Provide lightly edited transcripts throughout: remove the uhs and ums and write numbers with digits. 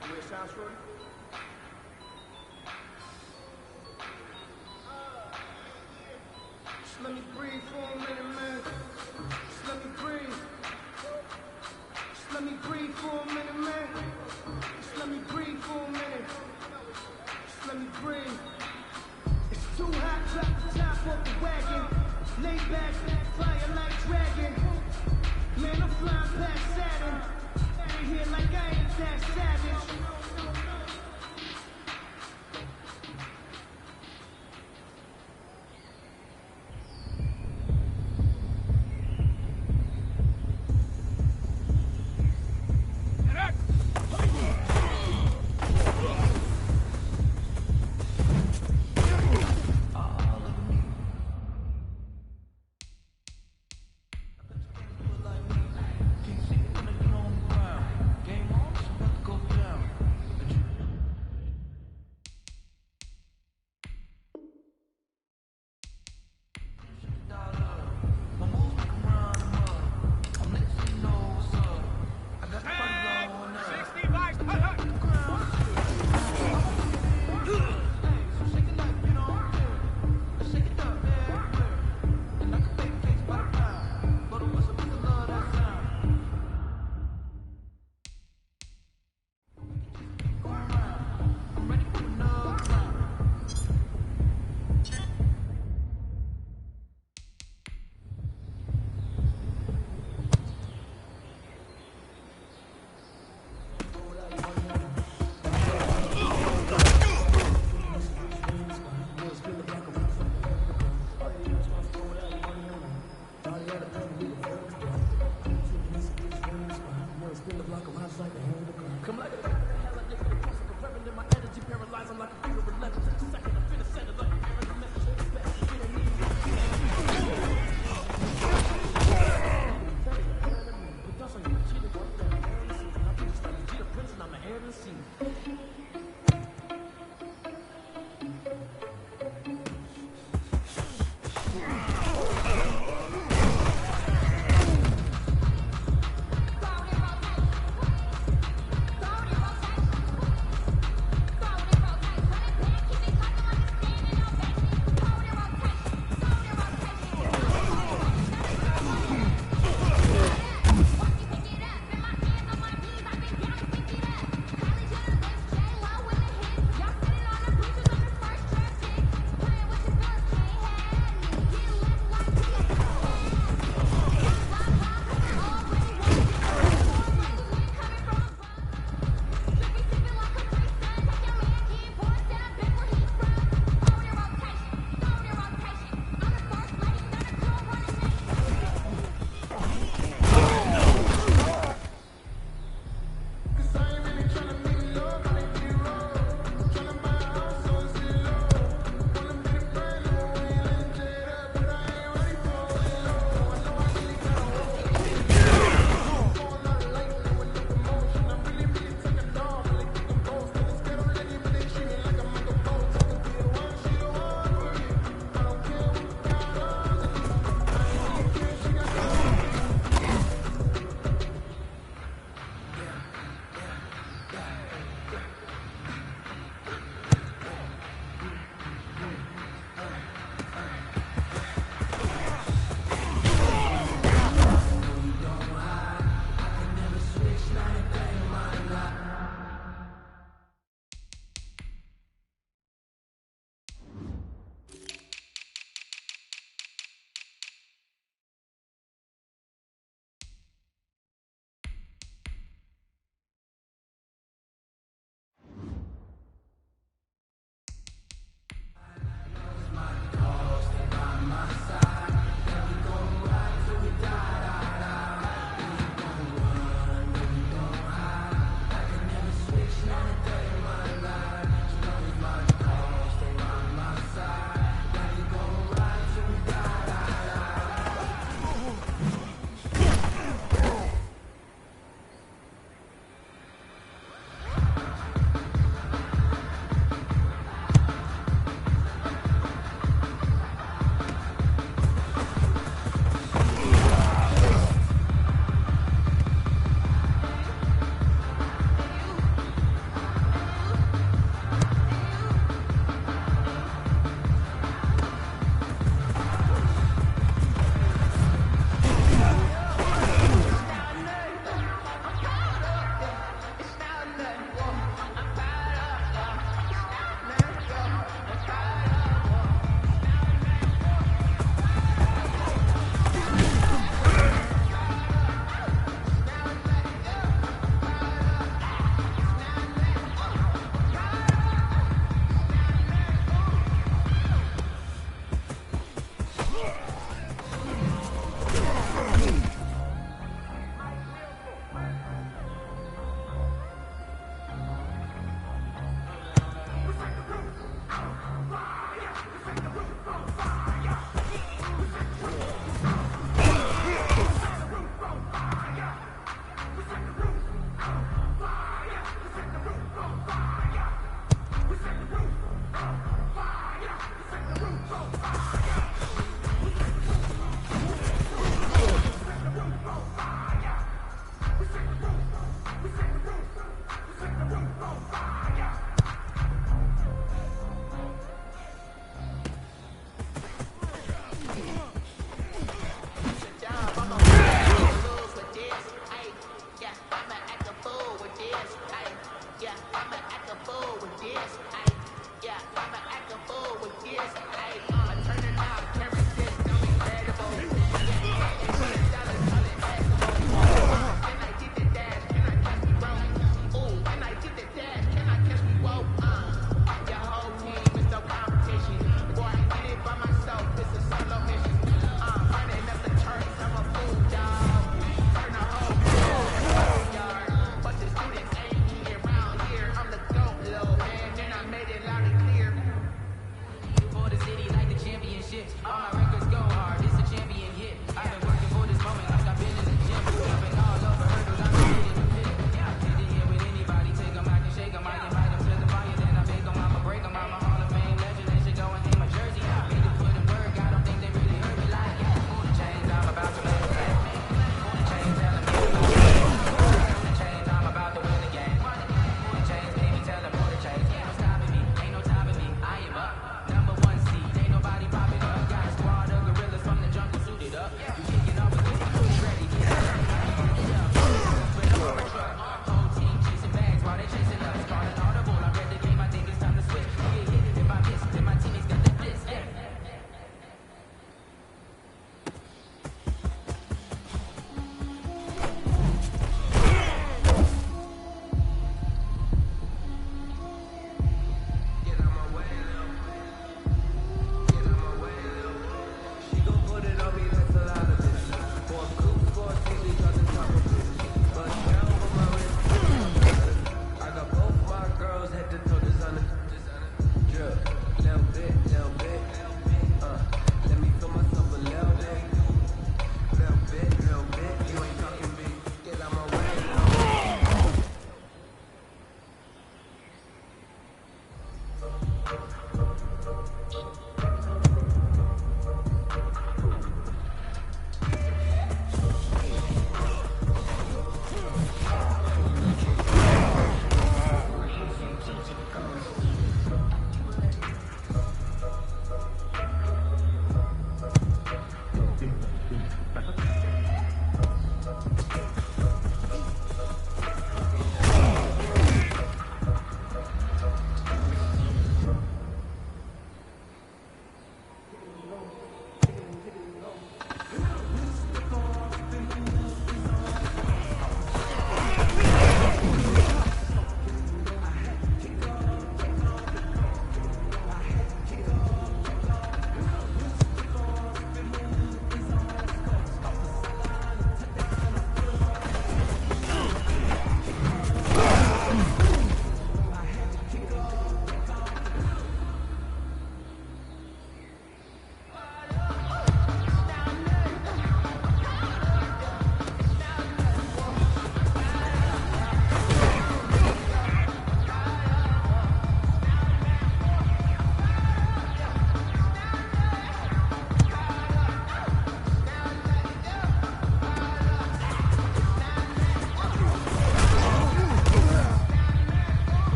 like the way it sounds, Shorty? Just let me breathe for a minute, man. Just let me breathe. Just let me breathe for a minute, man. Just let me breathe for a minute. Just let me breathe. It's too hot, drop the top off the wagon. Lay back, fire like dragon. Man, I'm flying past Saturn. Out of here like I ain't that savage.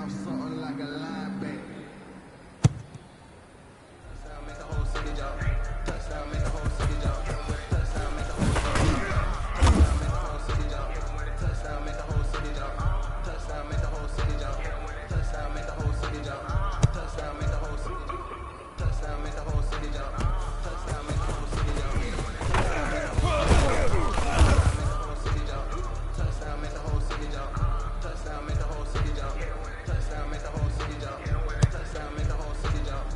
off something like a linebacker. Touchdown, make the whole city jump. Touchdown, make the whole city jump. Touchdown, make the whole city jump. Touchdown, make the whole city jump. Touchdown, make the whole city jump. Touchdown, make the whole city jump. Touchdown, make the whole city jump. Touchdown, make the whole city jump. Touchdown, make the whole city jump. Touchdown, make the whole city jump. Touchdown, make the whole city jump. Touchdown, make the whole city jump. Touchdown, make the whole city jump.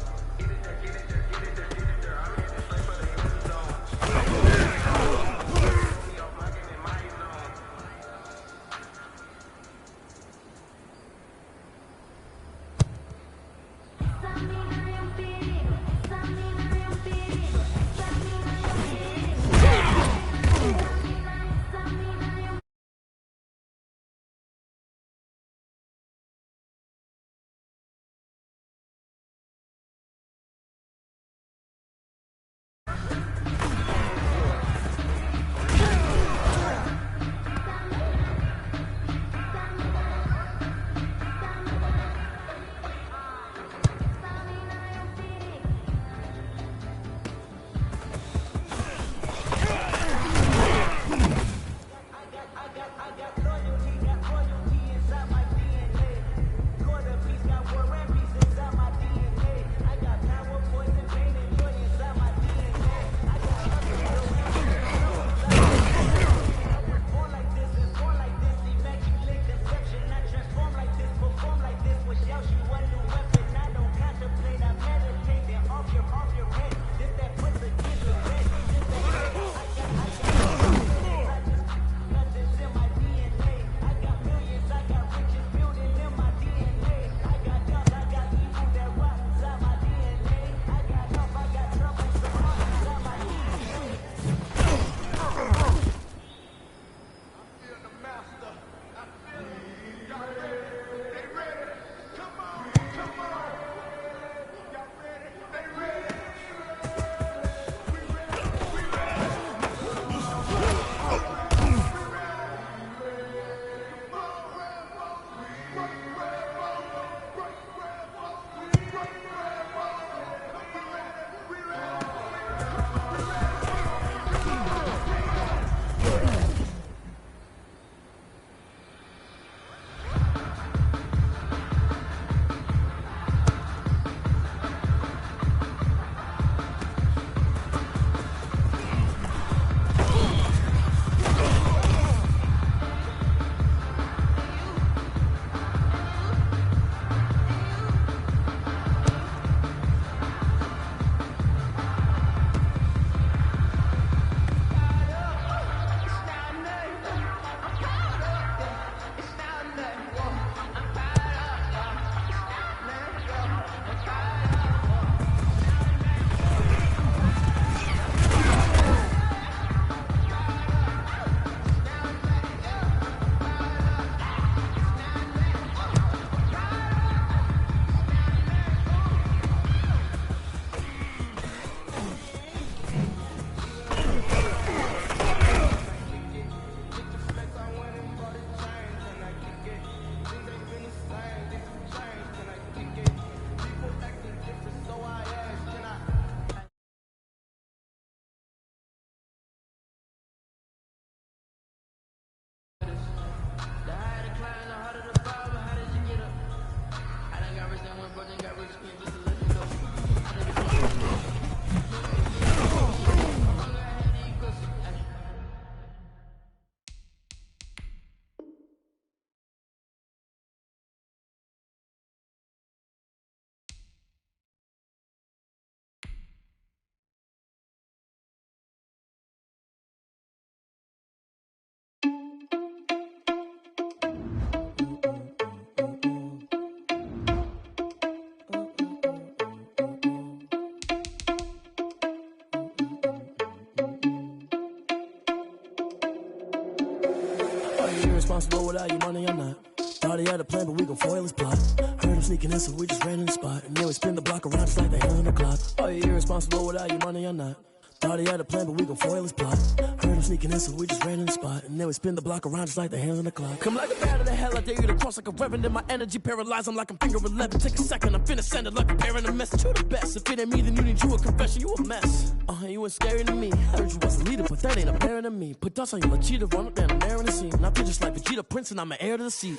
Irresponsible without your money or not. Thought he had a plan, but we gon' foil his plot. Heard him sneaking in, so we just ran in the spot. And then we spin the block around just like they hung on the clock. Are you irresponsible without your money or not? Thought he had a plan, but we gon' foil his plot. Heard him sneaking in, so we just ran in the spot. And then we spin the block around just like the hands on the clock. Come like a bat of the hell, I dare you to cross like a reverend. And my energy paralyzed, I'm like I'm finger 11. Take a second, I'm finna send it like a parent a message. You the best, if it ain't me, then you need you a confession. You a mess, you ain't scary to me. Heard you was a leader, but that ain't apparent to me. Put dust on you, a cheater, run up down the air in the scene. And I feel just like Vegeta Prince, and I'm an heir to the seat.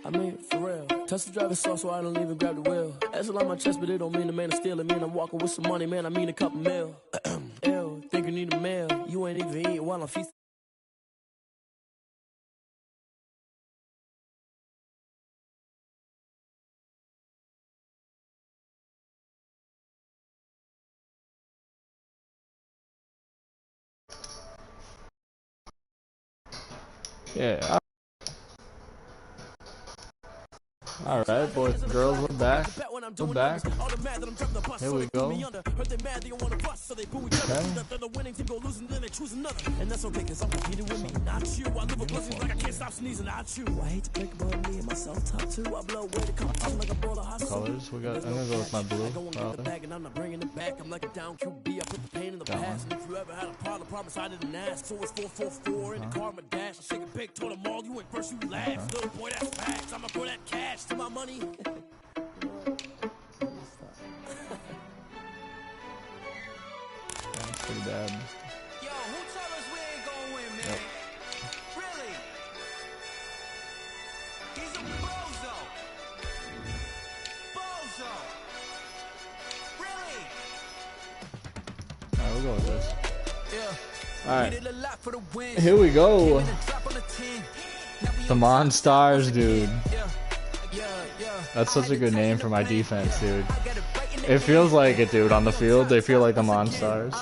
I mean, for real. Touch the driver's sauce so I don't even grab the wheel. That's on my chest, but it don't mean the man is stealing. Man, I'm walking with some money, man, I mean a couple mil. Ew, think you need a meal. You ain't even eating while I'm feasting. Yeah. All right, boys and girls, we're back. We're back. Here we go. Okay. And that's okay, cause I'm competing with me, not you. I live with blessings like I can't stop sneezing, not you. I hate to break about me and myself, top two. I blow away the come like a bowl of hot soup. Colors, we got. I'm gonna go with my blue. I'm not bringing it back. I'm like a down QB. I put the pain in the past. And if you ever had a problem, promise I didn't ask. So it's 444 in the car, my dash. I shake a big, told them all, you went first, you last. Little boy, that's facts. I'ma throw that cash to my money. That's pretty bad. Yo, who tell us we ain't gonna win, man? Yep. Really? He's a bozo. Bozo. Really? Alright, we'll go with this. Yeah. Alright. Here we go. The Monstars, dude. That's such a good name for my defense, dude. It feels like it, dude. On the field, they feel like the Monstars.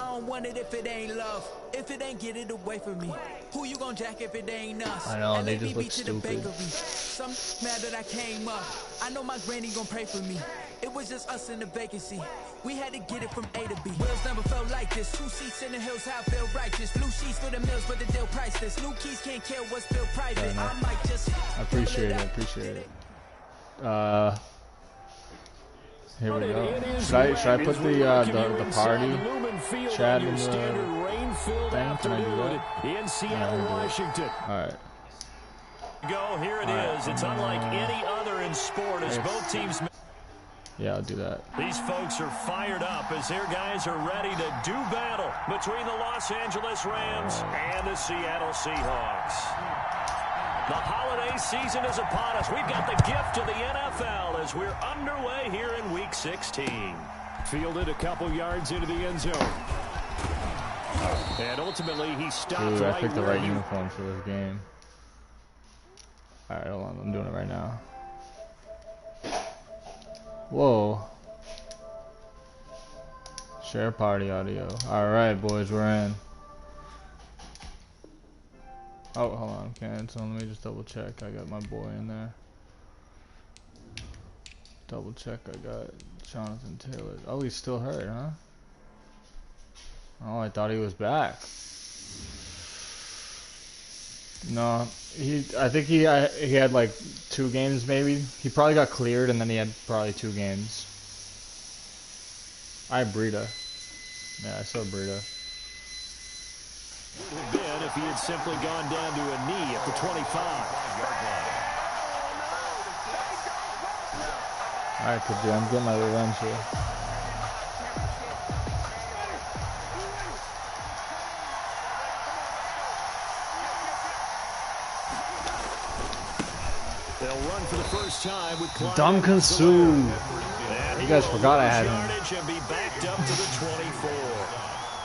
I know, they just look stupid. I know my granny gonna pray for me. It was just us in the vacancy. We had to get it from A to B. Wheels never felt like this. 2 seats in the hills, how I feel righteous. Blue sheets for the mills, but the deal priceless. New keys can't kill what's built private. I might just. I appreciate it. Appreciate it. Here we go. Should I put the party chat in the thing? Can I do that? In Seattle, Washington. All right. Go, here it is. It's unlike any other in sport as both teams. Yeah, I'll do that. These folks are fired up as their guys are ready to do battle between the Los Angeles Rams and the Seattle Seahawks. The holiday season is upon us. We've got the gift of the NFL as we're underway here in Week 16. Fielded a couple yards into the end zone. And ultimately, he stopped I picked the right uniform for this game. All right, hold on. I'm doing it right now. Whoa. Share party audio. All right, boys, we're in. Oh, hold on, cancel. Let me just double check. I got my boy in there. Double check. I got Jonathan Taylor. Oh, he's still hurt, huh? Oh, I thought he was back. No, I think he had like 2 games maybe. He probably got cleared and then he had probably 2 games. I have Breida. Yeah, I saw Breida. Would have been if he had simply gone down to a knee at the 25. All right, Pidgey, I'm getting my revenge here. They'll run for the first time with Duncan Sue. You guys forgot I had him. And be backed up to the 24.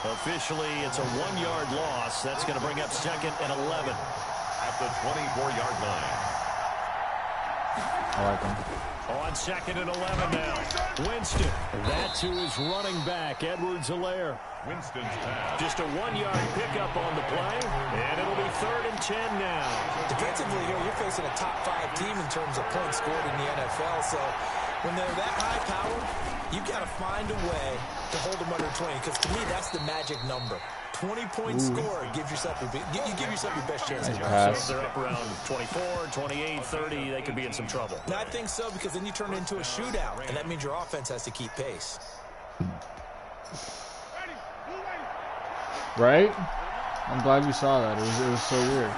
Officially, it's a 1-yard loss. That's going to bring up 2nd and 11 at the 24-yard line. I like him. On 2nd and 11 now. Winston. That to his running back, Edwards-Helaire. Winston's pass. Just a 1-yard pickup on the play, and it'll be 3rd and 10 now. Defensively here, you're facing a top 5 team in terms of points scored in the NFL, so when they're that high powered, you've got to find a way to hold them under 20, because to me, that's the magic number. 20-point score, give yourself your best chance. Nice So if they're up around 24, 28, 30, they could be in some trouble. And I think so, because then you turn it into a shootout, and that means your offense has to keep pace. Right? I'm glad you saw that. It was so weird.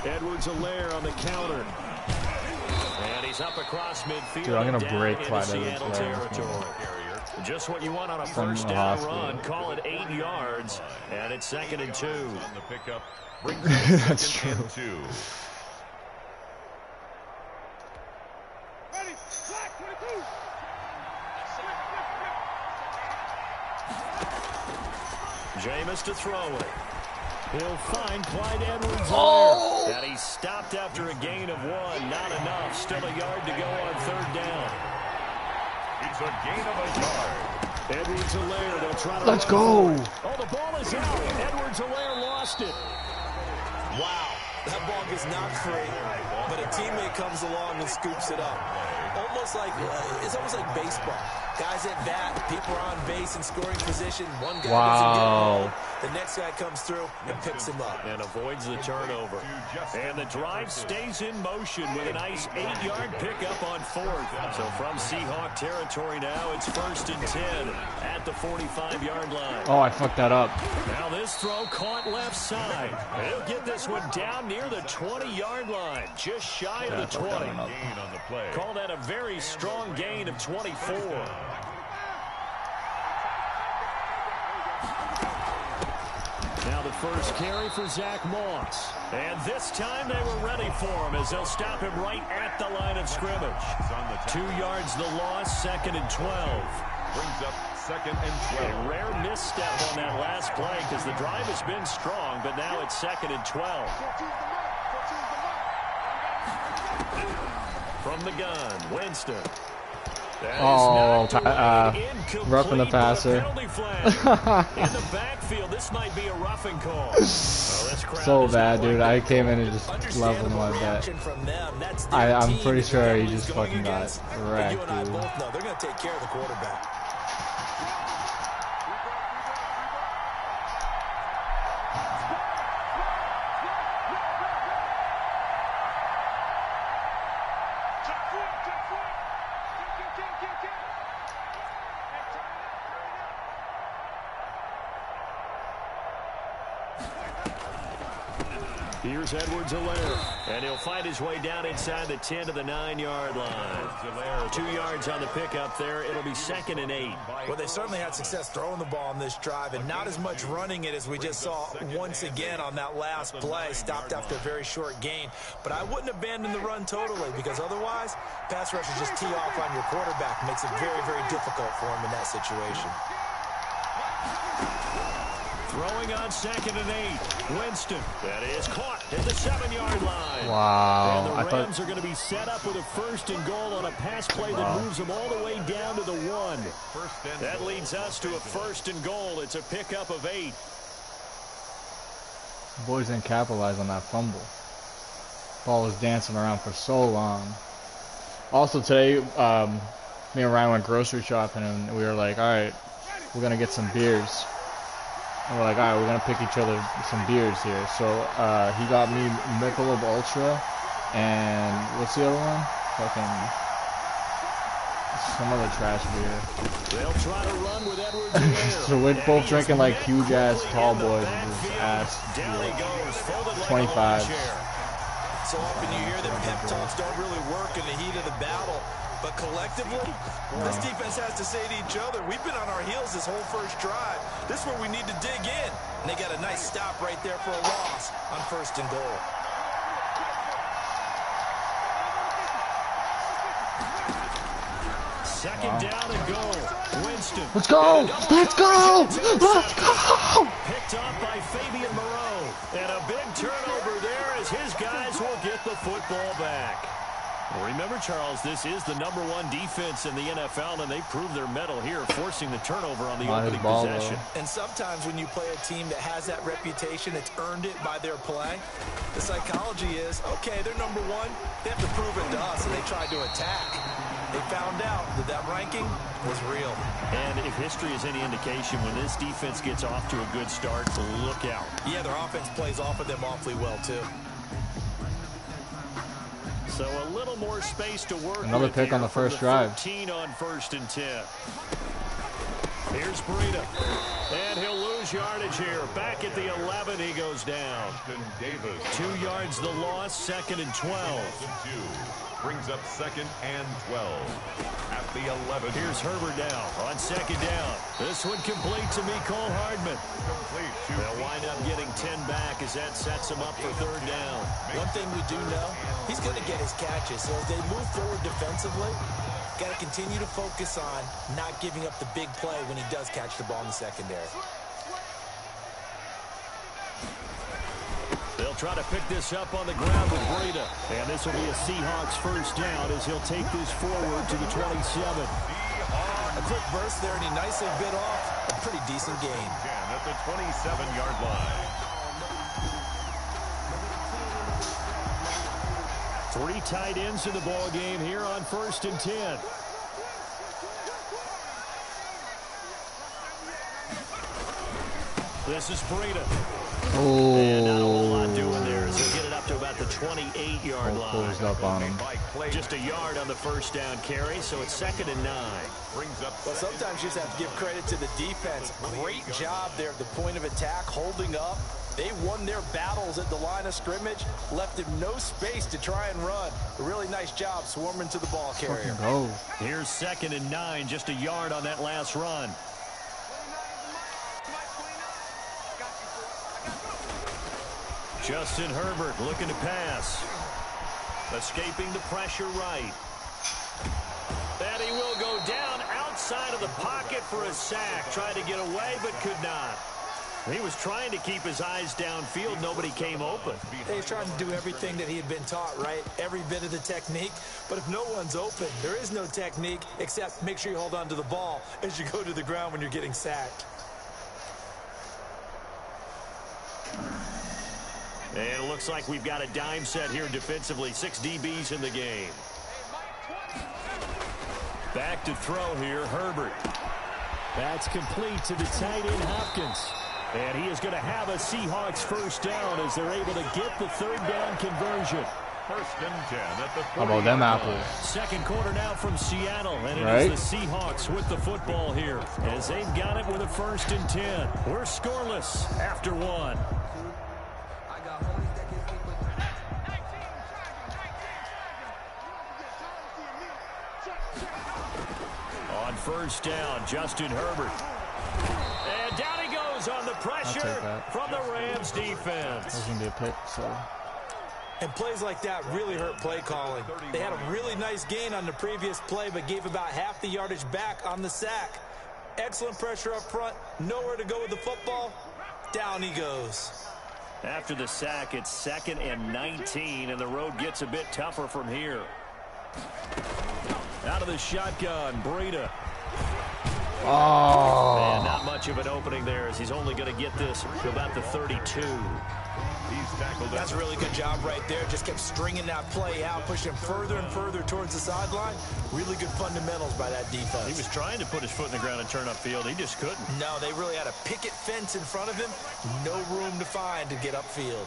Edwards-Helaire on the counter. And he's up across midfield. Dude, I'm gonna break Clyde Edwards' territory. Just what you want on a first down run. Call it 8 yards. And it's 2nd and 2. On the pickup. That's true. Jameis to throw it. He'll find Clyde Edwards-Helaire. And he's stopped after a gain of 1. Not enough. Still a yard to go on 3rd down. It's a gain of a yard. Edwards-Helaire, they'll try to Let's go. Oh, the ball is out. Edwards-Helaire lost it. Wow, that ball gets knocked free, but a teammate comes along and scoops it up. It's almost like baseball. Guys at bat, people are on base in scoring position. One guy doesn't get home. The next guy comes through and picks him up. And avoids the turnover. And the drive stays in motion with a nice 8-yard pickup on 4th. So from Seahawk territory now, it's 1st and 10 at the 45-yard line. Oh, I fucked that up. Now this throw caught left side. He'll get this one down near the 20-yard line, just shy of the 20. Call that a very strong gain of 24. Now the first carry for Zach Moss. And this time they were ready for him as they'll stop him right at the line of scrimmage. 2 yards the loss, 2nd and 12. Brings up 2nd and 12. A rare misstep on that last play because the drive has been strong, but now it's 2nd and 12. From the gun, Winston. Roughing the passer. In the backfield, this might be a roughing call. So bad, dude. I came in and just leveled him like that. I'm pretty sure he just fucking got wrecked, dude. They're going to take care of the quarterback. Here's Edwards-Helaire, and he'll find his way down inside the 10 to the 9-yard line. 2 yards on the pickup there. It'll be 2nd and 8. Well, they certainly had success throwing the ball on this drive, and not as much running it as we just saw once again on that last play. Stopped after a very short gain. But I wouldn't abandon the run totally, because otherwise, pass rushers just tee off on your quarterback. Makes it very, very difficult for him in that situation. Throwing on 2nd and 8. Winston. That is caught at the 7-yard line. Wow. And the Rams are going to be set up with a 1st and goal on a pass play that moves them all the way down to the 1. That leads us to a 1st and goal. It's a pickup of 8. Boys didn't capitalize on that fumble. Ball was dancing around for so long. Also today, me and Ryan went grocery shopping and we were like, all right, we're going to get some beers. And we're like, all right, we're going to pick each other some beers here. So he got me Michelob Ultra and what's the other one? Fucking some other trash beer. They'll try to run with Edwards-Helaire. So we're both drinking like huge ass tall boys with his ass. 25. So often you hear that pep talks don't really work in the heat of the battle. But collectively, this defense has to say to each other, we've been on our heels this whole first drive. This is where we need to dig in. And they got a nice stop right there for a loss on 1st and goal. Second down and goal. Winston. Let's go! Let's go! Let's go! Picked off by Fabian Moreau. And a big turnover there as his guys will get the football back. Remember, Charles, this is the #1 defense in the NFL, and they proved their mettle here, forcing the turnover on the opening possession. And sometimes when you play a team that has that reputation, it's earned it by their play. The psychology is, okay, they're #1. They have to prove it to us, and they tried to attack. They found out that that ranking was real. And if history is any indication, when this defense gets off to a good start, look out. Yeah, their offense plays off of them awfully well, too. So a little more space to work. Another pick on the first drive. 13 on 1st and 10. Here's Breida. And he'll lose yardage here. Back at the 11, he goes down. 2 yards the loss, 2nd and 12. Brings up 2nd and 12. At the 11. Here's Herbert now on 2nd down. This one complete to Mecole Hardman. Complete to They'll wind up getting 10 back as that sets him up for 3rd down. One thing we do know, he's going to get his catches. So as they move forward defensively, got to continue to focus on not giving up the big play when he does catch the ball in the secondary. They'll try to pick this up on the ground with Breida. And this will be a Seahawks 1st down as he'll take this forward to the 27. A quick burst there, and he nicely bit off a pretty decent gain. 10 at the 27-yard line. 3 tight ends in the ball game here on 1st and 10. This is Breida. Oh. And not a whole lot doing there as he'll get it up to about the 28-yard line. Closed up on him. Just a yard on the 1st down carry, so it's 2nd and 9. Brings up. Well, sometimes you just have to give credit to the defense. Great job there at the point of attack, holding up. They won their battles at the line of scrimmage, left him no space to try and run. A really nice job swarming to the ball carrier. Go. Here's 2nd and 9, just a yard on that last run. Justin Herbert looking to pass. Escaping the pressure right. And he will go down outside of the pocket for a sack. Tried to get away, but could not. He was trying to keep his eyes downfield. Nobody came open. He's trying to do everything that he had been taught, right? Every bit of the technique. But if no one's open, there is no technique except make sure you hold on to the ball as you go to the ground when you're getting sacked. And it looks like we've got a dime set here defensively. 6 DBs in the game. Back to throw here, Herbert. That's complete to the tight end, Hopkins. And he is going to have a Seahawks 1st down as they're able to get the 3rd down conversion. 1st and 10 at the 40. How about them apples? 2nd quarter now from Seattle, and it Right? is the Seahawks with the football here as they've got it with a 1st and 10. We're scoreless after 1. On 1st down, Justin Herbert. And down he goes on the pressure from the Rams defense. That was going to be a pick, so. And plays like that really hurt play calling. They had a really nice gain on the previous play, but gave about half the yardage back on the sack. Excellent pressure up front. Nowhere to go with the football. Down he goes. After the sack, it's 2nd and 19, and the road gets a bit tougher from here. Out of the shotgun, Breida. Oh. And not much of an opening there as he's only going to get this to about the 32. He's tackled. That's a really good job right there. Just kept stringing that play out, pushing further and further towards the sideline. Really good fundamentals by that defense. He was trying to put his foot in the ground and turn upfield. He just couldn't. No, they really had a picket fence in front of him. No room to find to get upfield.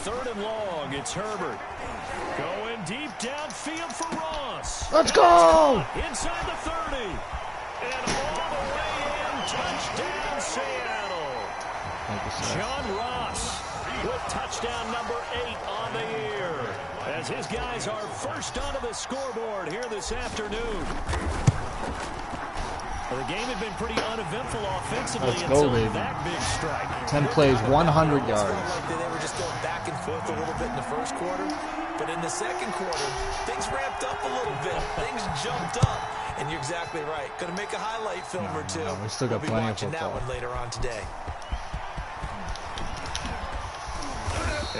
Third and long, it's Herbert. Going deep downfield for Ross. Let's go! Inside the 30. And all the way in, touchdown Seattle. John Ross with touchdown number 8 on the year. As his guys are first onto the scoreboard here this afternoon. Well, the game had been pretty uneventful offensively until that big strike. 10 plays, 100 yards. Like they were just going back and forth a little bit in the first quarter. But in the second quarter, things ramped up a little bit. Things jumped up. And you're exactly right. Going to make a highlight film or two. We still got we'll be plenty of watching that football. one later on today.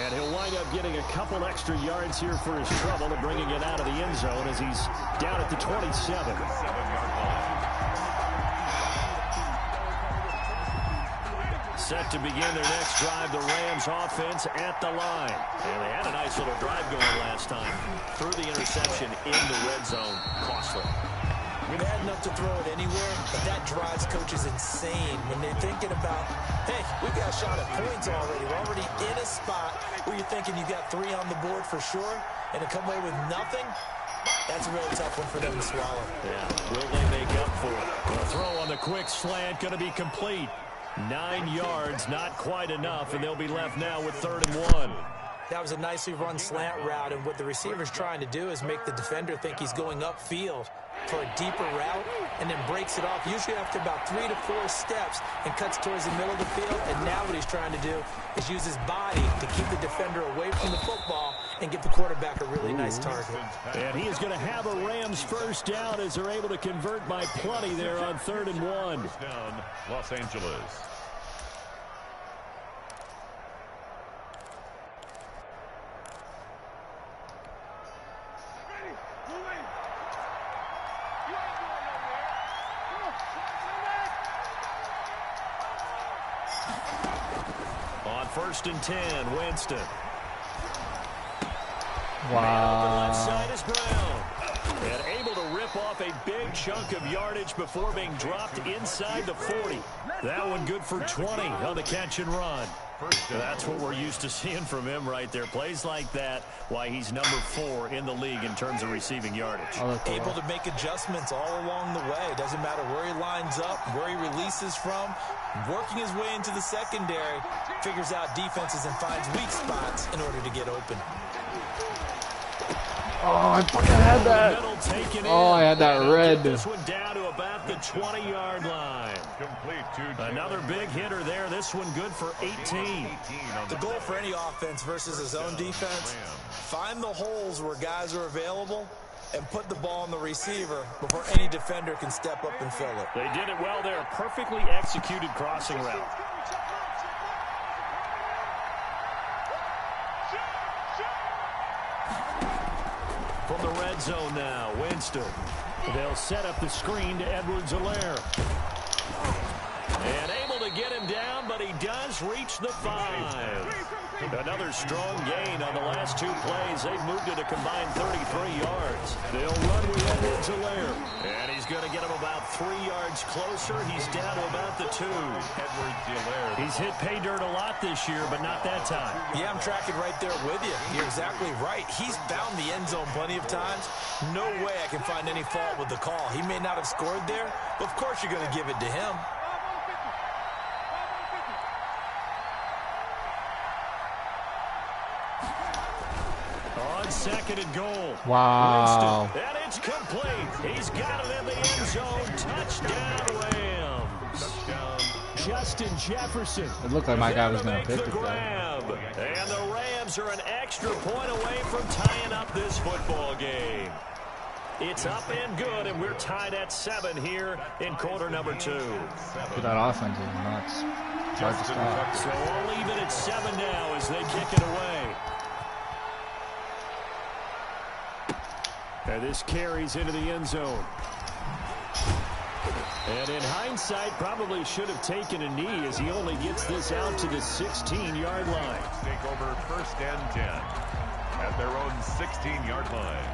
And he'll wind up getting a couple extra yards here for his trouble and bringing it out of the end zone as he's down at the 27. Set to begin their next drive, the Rams offense at the line. And they had a nice little drive going last time. Threw the interception in the red zone. Costly. They had enough to throw it anywhere, but that drives coaches insane when they're thinking about, hey, we've got a shot at points already. We're already in a spot where you're thinking you got 3 on the board for sure, and to come away with nothing, that's a really tough one for them to swallow. Yeah, will they make up for it? The throw on the quick slant going to be complete. 9 yards, not quite enough, and they'll be left now with 3rd and 1. That was a nicely run slant route, and what the receiver's trying to do is make the defender think he's going upfield for a deeper route and then breaks it off, usually after about 3 to 4 steps, and cuts towards the middle of the field. And now what he's trying to do is use his body to keep the defender away from the football and give the quarterback a really nice target. And he is going to have a Rams first down as they're able to convert by plenty there on 3rd and 1. First down, Los Angeles. On 1st and 10, Winston. Wow. Left side is Brown. And able to rip off a big chunk of yardage before being dropped inside the 40. That one good for 20 on the catch and run. That's what we're used to seeing from him right there. Plays like that, why he's number 4 in the league in terms of receiving yardage. Able to make adjustments all along the way. Doesn't matter where he lines up, where he releases from. Working his way into the secondary, figures out defenses and finds weak spots in order to get open. Oh, I fucking had that. Oh, I had that red. This one down to about the 20-yard line. Complete to Another big hitter there. This one good for 18. The goal for any offense versus his own defense, find the holes where guys are available and put the ball on the receiver before any defender can step up and fill it. They did it well there. Perfectly executed crossing route. From the red zone now, Winston. They'll set up the screen to Edwards-Helaire. And able to get him down, but he does reach the 5. Another strong gain on the last 2 plays. They've moved it a combined 33 yards. They'll run with Edwards-Helaire. And he's going to get him about 3 yards closer. He's down to about the 2. Edwards-Helaire. He's hit pay dirt a lot this year, but not that time. Yeah, I'm tracking right there with you. You're exactly right. He's found the end zone plenty of times. No way I can find any fault with the call. He may not have scored there, but of course you're going to give it to him. On 2nd and goal. Wow. Winston, and it's complete. He's got it in the end zone. Touchdown, Rams. Touchdown. Justin Jefferson. It looked like my guy was going to pick the it, though. grab. And the Rams are an extra point away from tying up this football game. It's up and good, and we're tied at 7 here in quarter number 2. That offense is nuts. It's hard to stop. So we'll leave it at 7 now as they kick it away. And this carries into the end zone. And in hindsight, probably should have taken a knee as he only gets this out to the 16-yard line. Take over 1st and 10 at their own 16-yard line.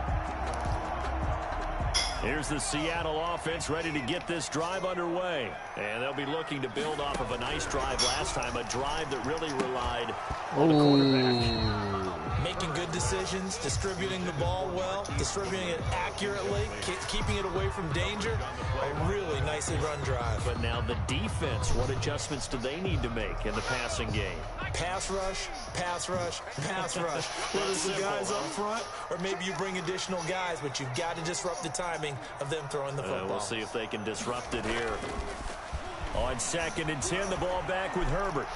Here's the Seattle offense ready to get this drive underway. And they'll be looking to build off of a nice drive last time, a drive that really relied on the quarterback. Making good decisions, distributing the ball well, distributing it accurately, keeping it away from danger. A really nicely run drive. But now the defense, what adjustments do they need to make in the passing game? Pass rush, pass rush, pass rush. Whether it's the guys up front or maybe you bring additional guys, but you've got to disrupt the timing of them throwing the football. We'll see if they can disrupt it here. On 2nd and 10, the ball back with Herbert.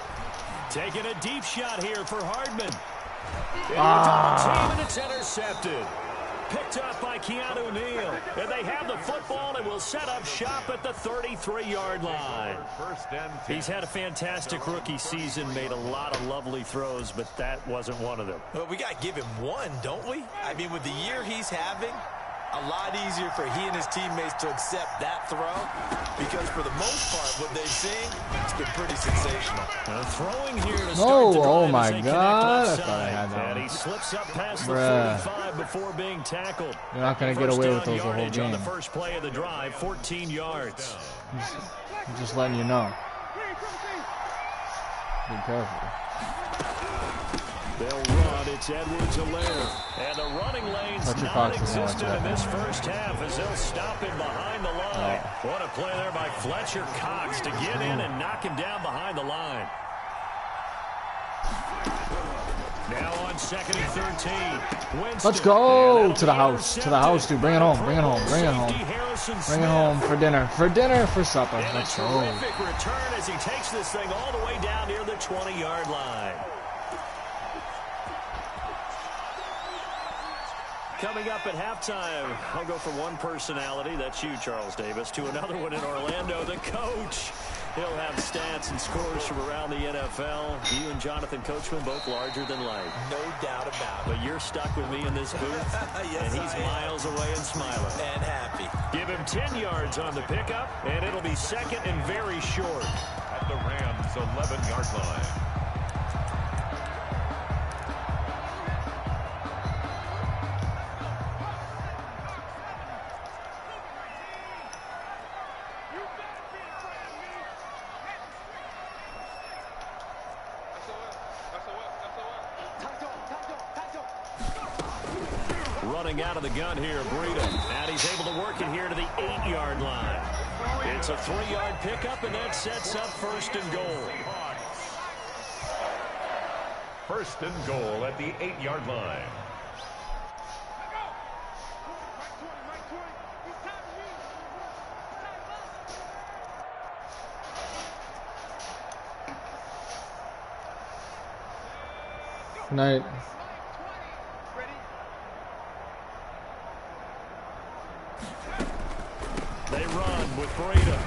Taking a deep shot here for Hardman. Double team, and it's intercepted. Picked up by Keanu Neal. And they have the football and will set up shop at the 33-yard line. 1st and 10. He's had a fantastic rookie season, made a lot of lovely throws, but that wasn't one of them. Well, we got to give him one, don't we? I mean, with the year he's having, A lot easier for he and his teammates to accept that throw because for the most part, what they've seen, it's been pretty sensational. Throwing here to start the drive oh my as they God. connect I thought I had left that side. one. And he slips up past the Bruh. 45 before being tackled. You're not going to get First away with down those the whole yardage on game. the first play of the drive, 14 yards. I'm just letting you know. Be careful. They'll run. It's Edwards-Helaire. And the running lane's non-existent in this first half as they'll stop him behind the line. What a play there by Fletcher Cox to get in and knock him down behind the line. Now on 2nd and 13. Winston. Let's go to the house. To the house, dude. Bring it home. Bring it home. Bring it home. Bring it home for dinner. For dinner, for supper. And Let's a go. terrific return as he takes this thing all the way down near the 20-yard line. Coming up at halftime, I'll go from one personality, that's you, Charles Davis, to another one in Orlando, the coach. He'll have stats and scores from around the NFL. You and Jonathan Coachman, both larger than life. No doubt about it. But you're stuck with me in this booth, Yes, and he's miles away and smiling. And happy. Give him 10 yards on the pickup, and it'll be 2nd and very short. At the Rams' 11-yard line. Running out of the gun here, Breida. And he's able to work it here to the 8-yard line. It's a 3-yard pickup, and that sets up 1st and goal. 1st and goal at the 8-yard line. Good night. They run with Breida.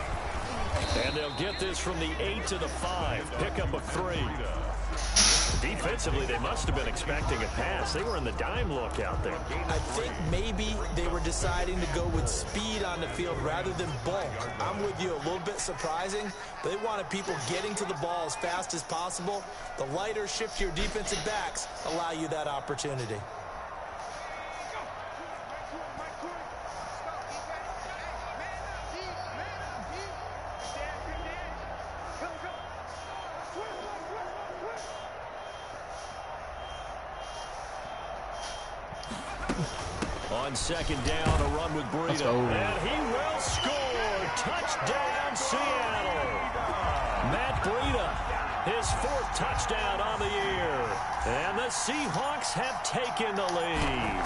And they'll get this from the 8 to the 5. Pickup of 3. Defensively, they must have been expecting a pass. They were in the dime look out there. I think maybe they were deciding to go with speed on the field rather than bulk. I'm with you, a little bit surprising. They wanted people getting to the ball as fast as possible. The lighter, shiftier defensive backs allow you that opportunity. On 2nd down, a run with Breida. And he will score. Touchdown, Seattle. Matt Breida, his 4th touchdown on the year. And the Seahawks have taken the lead.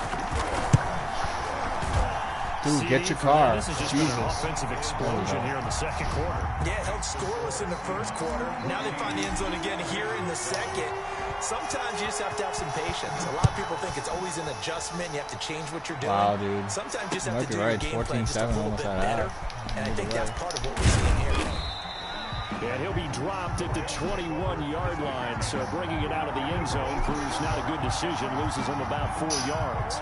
Dude, get your car. This is just an offensive explosion here in the 2nd quarter. Yeah, held scoreless in the 1st quarter. Now they find the end zone again here in the 2nd. Sometimes you just have to have some patience. A lot of people think it's always an adjustment. You have to change what you're doing. Wow, dude. Sometimes you just have to do right. your game plan just a 14-7 little almost bit at better. half. And I think that's part of what we're seeing here. And he'll be dropped at the 21-yard line. So bringing it out of the end zone proves not a good decision. Loses him about 4 yards.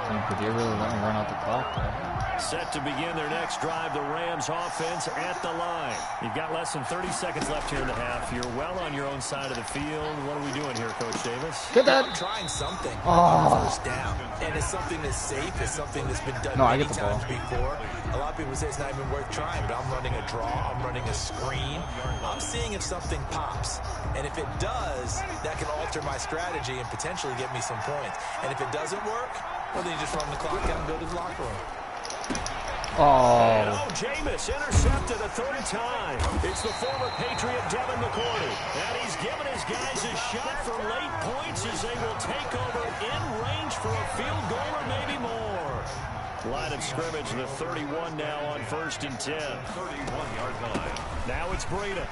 Could you really let me run out the clock there? Set to begin their next drive, the Rams offense at the line. You've got less than 30 seconds left here in the half. You're well on your own side of the field. What are we doing here, Coach Davis? Get that. I'm trying something on 1st down. And it's something that's safe. It's something that's been done many times before. A lot of people say it's not even worth trying, but I'm running a draw. I'm running a screen. I'm seeing if something pops. And if it does, that can alter my strategy and potentially get me some points. And if it doesn't work, well, then you just run the clock out and go to the locker room. And Jameis intercepted a 3rd time. It's the former Patriot Devin McCourty. And he's given his guys a shot for late points as they will take over in range for a field goal or maybe more. Line of scrimmage, the 31 now on 1st and 10. 31-yard line. Now it's Breida.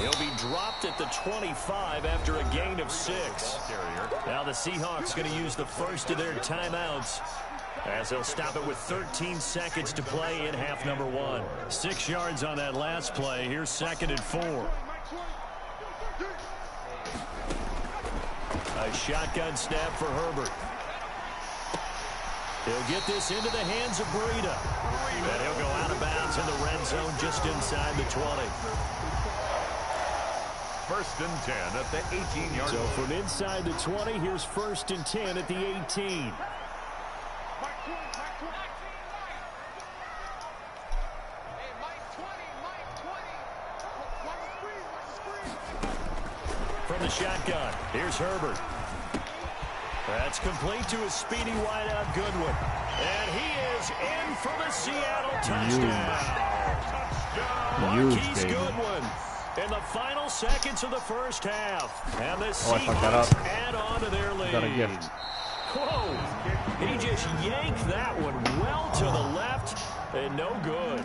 He'll be dropped at the 25 after a gain of 6. Now the Seahawks going to use the first of their timeouts as they'll stop it with 13 seconds to play in half number 1. 6 yards on that last play. Here's 2nd and 4. A shotgun snap for Herbert. He'll get this into the hands of Breida. And he'll go out of bounds in the red zone just inside the 20. First and 10 at the 18-yard line. So from inside the 20, here's first and 10 at the 18. From the shotgun, here's Herbert. That's complete to a speedy wideout Goodwin. And he is in for the Seattle touchdown. Marquise Goodwin in the final seconds of the first half. And the Seahawks add on to their lead. Got a gift. Whoa. He just yanked that one well to the left and no good.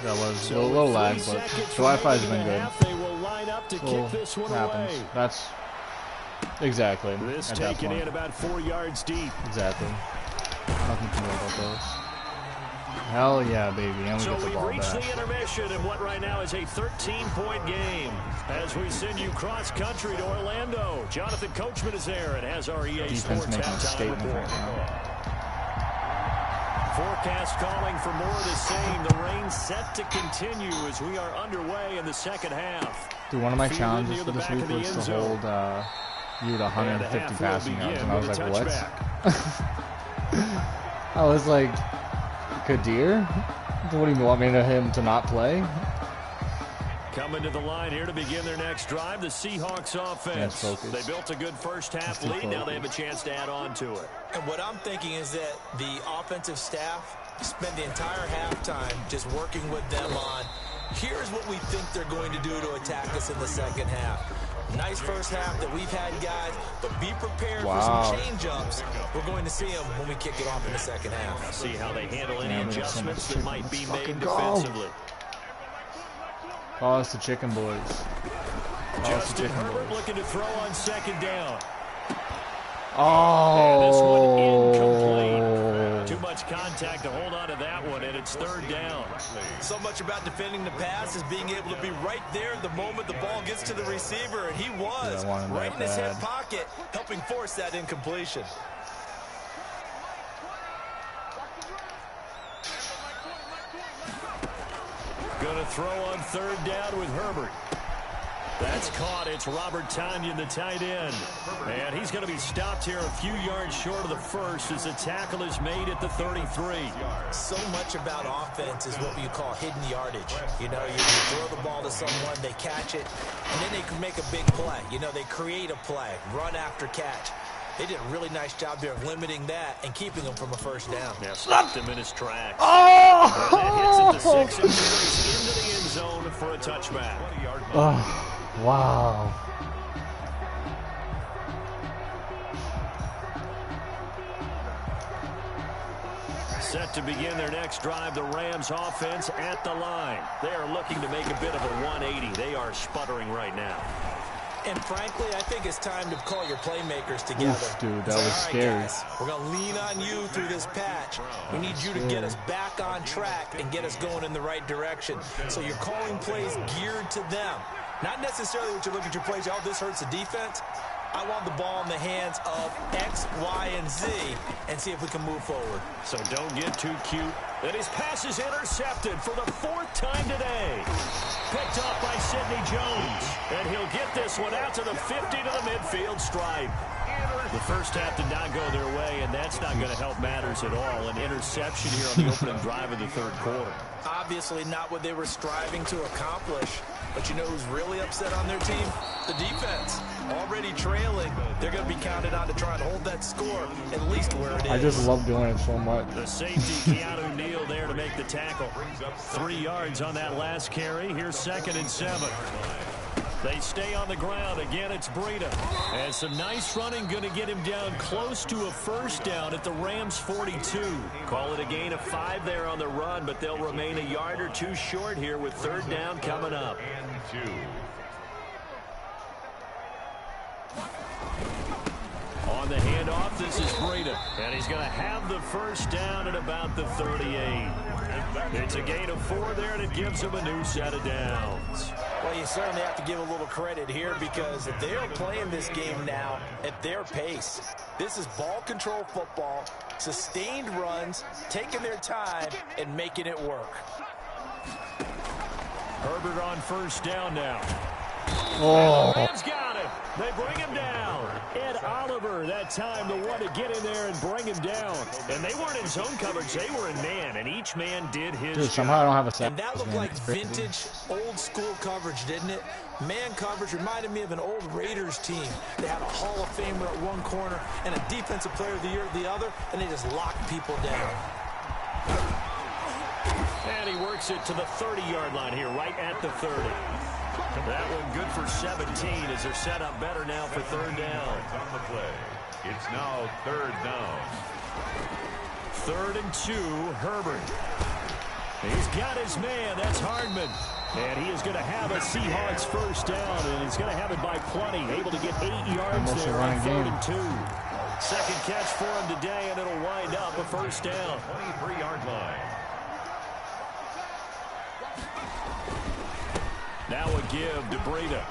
That was a little lag, but the Wi-Fi's been good. They will line up to kick this one happens. away. That's exactly. This taken in about 4 yards deep. Exactly. Nothing to know about those. Hell yeah, baby. And we get the ball we've reached back. the intermission in what right now is a 13-point game. As we send you cross-country to Orlando. Jonathan Coachman is there and has our EA Defense Sports making a halftime statement report. right now. Forecast calling for more of the same. The rain set to continue as we are underway in the second half. Dude, one of my challenges for this week was to hold you to 150 passing yards, and I was like, what? I was like, Kadir? What do you want me to him to not play? Coming to the line here to begin their next drive, the Seahawks offense. They built a good first half lead. Now they have a chance to add on to it. And what I'm thinking is that the offensive staff spent the entire halftime just working with them on, here's what we think they're going to do to attack us in the second half. Nice first half that we've had, guys, but be prepared for some change-ups. We're going to see them when we kick it off in the second half. See how they handle any adjustments that might be made defensively. Call us the chicken boys. Justin Herbert looking to throw on second down. Oh. And this one incomplete. Too much contact to hold on to that one, and it's third down. So much about defending the pass is being able to be right there the moment the ball gets to the receiver, and he was right in his hip pocket, helping force that incompletion. Going to throw on third down with Herbert. That's caught. It's Robert Tonyan, the tight end. And he's going to be stopped here a few yards short of the first as the tackle is made at the 33. So much about offense is what you call hidden yardage. You know, you throw the ball to someone, they catch it, and then they can make a big play. You know, they create a play, run after catch. They did a really nice job there of limiting that and keeping him from a first down. Yeah, stopped him in his tracks. Oh! And that hits at the 6 and carries into the end zone for a touchback. Oh, wow. Set to begin their next drive, the Rams offense at the line. They are looking to make a bit of a 180. They are sputtering right now. And frankly, I think it's time to call your playmakers together. Oof, dude, that was scary. Guys, we're going to lean on you through this patch. We need you to get us back on track and get us going in the right direction. So you're calling plays geared to them. Not necessarily what you look at your plays, oh, this hurts the defense. I want the ball in the hands of X, Y, and Z and see if we can move forward. So don't get too cute. And his pass is intercepted for the 4th time today. Picked off by Sidney Jones. And he'll get this one out to the 50 to the midfield stripe. The first half did not go their way, and that's not going to help matters at all. An interception here on the opening drive of the third quarter. Obviously not what they were striving to accomplish. But you know who's really upset on their team? The defense. Already trailing. They're going to be counted on to try and hold that score at least where it is. I just love doing it so much. The safety, Keanu Neal, there to make the tackle. 3 yards on that last carry. Here's 2nd and 7. They stay on the ground. Again, it's Breida. And some nice running, going to get him down close to a first down at the Rams' 42. Call it a gain of 5 there on the run, but they'll remain a yard or two short here with third down coming up. On the handoff, this is Breida. And he's going to have the first down at about the 38. It's a gain of 4 there, and it gives him a new set of downs. Well, you certainly have to give a little credit here because they're playing this game now at their pace. This is ball control football, sustained runs, taking their time, and making it work. Herbert on first down now. Oh. And the Rams got him. They bring him down. Ed Oliver, that time, the one to get in there and bring him down. And they weren't in zone coverage. They were in man, and each man did his job. Somehow I don't have a sack. And that looked like vintage, old-school coverage, didn't it? Man coverage reminded me of an old Raiders team. They had a Hall of Famer at one corner and a Defensive Player of the Year at the other, and they just locked people down. And he works it to the 30-yard line here, right at the 30. That one good for 17 as they're set up better now for third down. On the play. It's now third down. 3rd and 2, Herbert. He's got his man, that's Hardman. And he is going to have a Seahawks first down, and he's going to have it by plenty. Able to get 8 yards there on 3rd and 2. Second catch for him today, and it'll wind up a first down. 23-yard line. Now a give to Breida.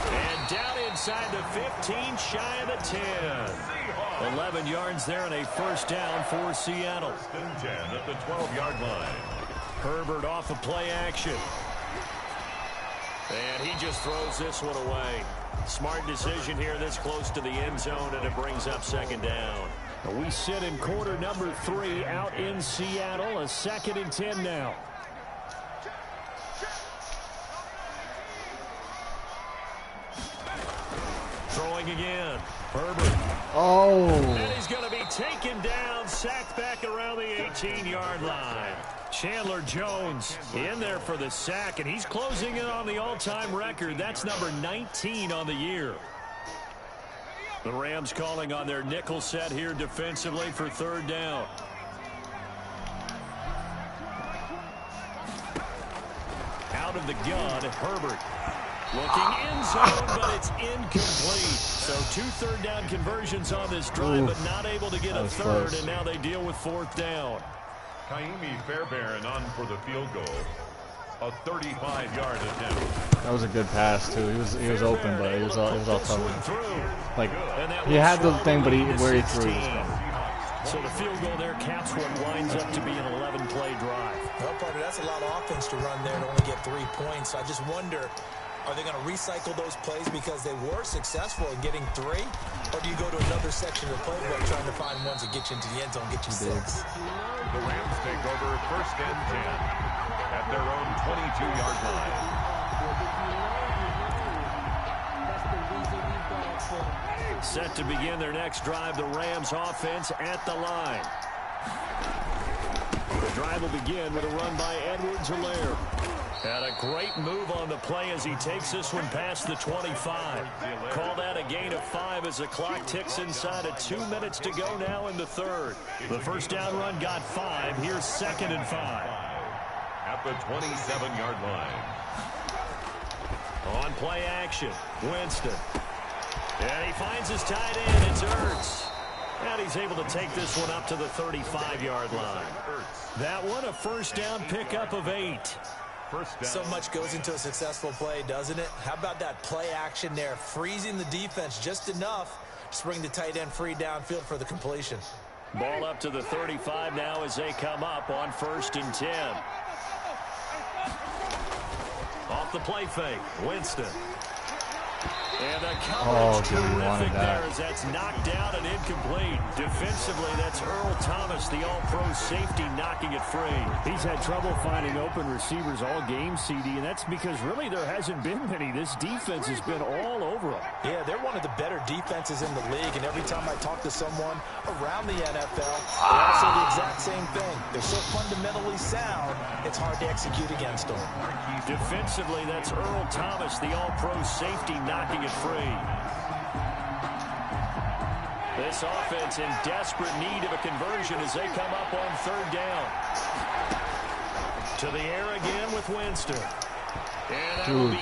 And down inside the 15, shy of the 10. 11 yards there and a first down for Seattle. 10 at the 12-yard line. Herbert off of play action. And he just throws this one away. Smart decision here this close to the end zone, and it brings up second down. We sit in quarter number 3 out in Seattle. A 2nd and 10 now. Throwing again. Herbert. Oh. And he's going to be taken down, sacked back around the 18-yard line. Chandler Jones in there for the sack, and he's closing in on the all-time record. That's number 19 on the year. The Rams calling on their nickel set here defensively for third down. Out of the gun, Herbert. Looking in zone, but it's incomplete. So 2 third-down conversions on this drive, but not able to get a third, and now they deal with 4th down. Kaimi Fairbairn on for the field goal. A 35-yard attempt. That was a good pass too. He was open, but it was all tough. Like he had the thing, but where he threw it. So the field goal there caps what winds up to be an 11-play drive. Well, partner, that's a lot of offense to run there to only get 3 points. I just wonder, are they going to recycle those plays because they were successful in getting 3? Or do you go to another section of the playbook trying to find ones that get you into the end zone, get you 6? The Rams take over 1st and 10 at their own 22-yard line. Set to begin their next drive, the Rams offense at the line. The drive will begin with a run by Edwards-Helaire. And a great move on the play as he takes this one past the 25. Call that a gain of 5 as the clock ticks inside of 2 minutes to go now in the 3rd. The first down run got 5. Here's 2nd and 5. At the 27-yard line. On play action, Winston. And he finds his tight end. It's Ertz. And he's able to take this one up to the 35-yard line. That one a first down pickup of 8. So much goes into a successful play, doesn't it? How about that play action there, freezing the defense just enough to bring the tight end free downfield for the completion. Ball up to the 35 now as they come up on 1st and 10. Off the play fake, Winston. And the coverage terrific there as that's knocked down and incomplete. Defensively, that's Earl Thomas, the all-pro safety, knocking it free. He's had trouble finding open receivers all game, CD, and that's because really there hasn't been many. This defense has been all over them. Yeah, they're one of the better defenses in the league, and every time I talk to someone around the NFL, they all say the exact same thing. They're so fundamentally sound, it's hard to execute against them. Defensively, that's Earl Thomas, the all-pro safety, knocking it free. This offense in desperate need of a conversion as they come up on 3rd down. To the air again with Winston. Dude,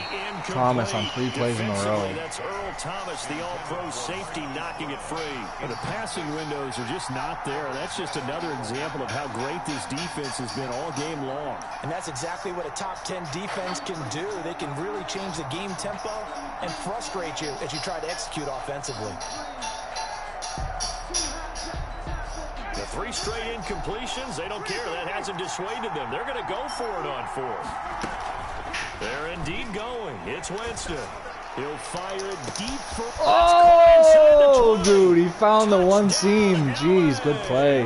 Thomas on 3 plays in a row. That's Earl Thomas, the all-pro safety, knocking it free. And the passing windows are just not there. That's just another example of how great this defense has been all game long. And that's exactly what a top 10 defense can do. They can really change the game tempo and frustrate you as you try to execute offensively. The 3 straight incompletions, they don't care. That hasn't dissuaded them. They're going to go for it on 4th. They're indeed going. It's Winston. He'll fire it deep for... Oh, dude, he found the one seam. Jeez, good play.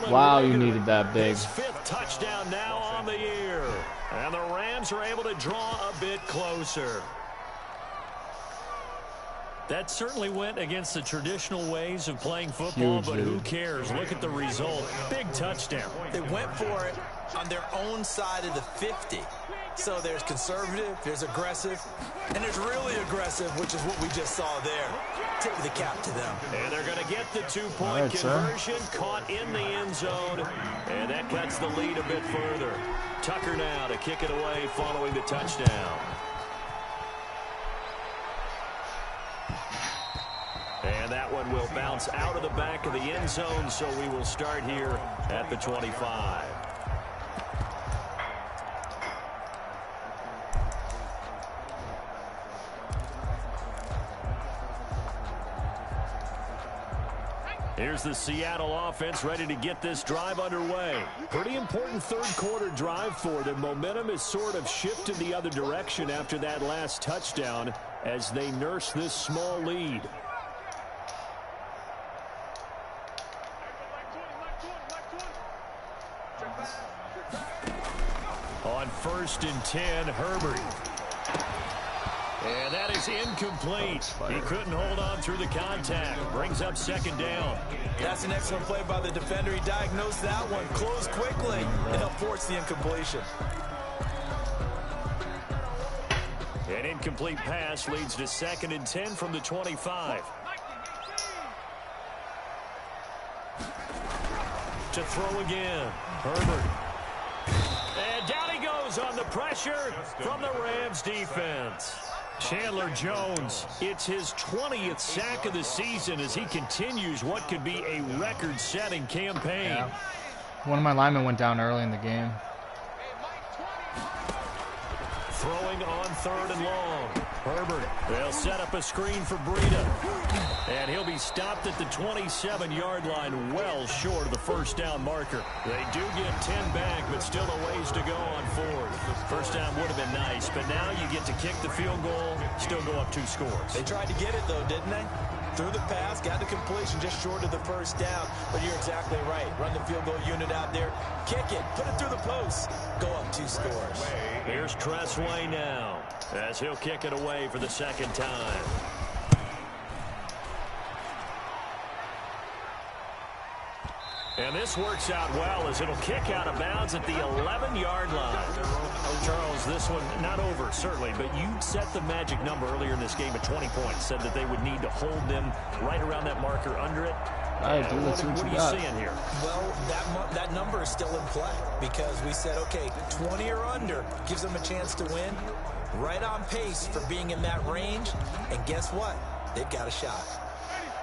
Wow, you needed that big. His 5th touchdown now on the year. And the Rams are able to draw a bit closer. That certainly went against the traditional ways of playing football, Huge, but dude. who cares? Look at the result. Big touchdown. They went for it on their own side of the 50. So there's conservative, there's aggressive, and there's really aggressive, which is what we just saw there. Tip of the cap to them. And they're going to get the 2-point conversion, caught in the end zone, and that cuts the lead a bit further. Tucker now to kick it away following the touchdown. And that one will bounce out of the back of the end zone, so we will start here at the 25. Here's the Seattle offense ready to get this drive underway. Pretty important third-quarter drive for them. Momentum has sort of shifted the other direction after that last touchdown as they nurse this small lead. On 1st and 10, Herbert. And that is incomplete. He couldn't hold on through the contact. Brings up 2nd down. That's an excellent play by the defender. He diagnosed that one, closed quickly, and he'll force the incompletion. An incomplete pass leads to 2nd and 10 from the 25. To throw again. Herbert. And down he goes on the pressure from the Rams defense. Chandler Jones, it's his 20th sack of the season as he continues what could be a record-setting campaign. Yeah. One of my linemen went down early in the game. Throwing on 3rd and long. Herbert, they'll set up a screen for Breida. And he'll be stopped at the 27-yard line, well short of the 1st down marker. They do get 10 back, but still a ways to go on 4th. 1st down would have been nice, but now you get to kick the field goal, still go up 2 scores. They tried to get it, though, didn't they? Threw the pass, got the completion just short of the 1st down. But you're exactly right. Run the field goal unit out there. Kick it. Put it through the post. Go up 2 scores. Here's Tressway now as he'll kick it away for the 2nd time. And this works out well as it'll kick out of bounds at the 11-yard line. Oh, Charles, this one not over, certainly, but you set the magic number earlier in this game at 20 points, said that they would need to hold them right around that marker under it. All right, dude, let's see what you got. What are you seeing here? Well, that number is still in play because we said, okay, 20 or under gives them a chance to win. Right on pace for being in that range. And guess what? They've got a shot.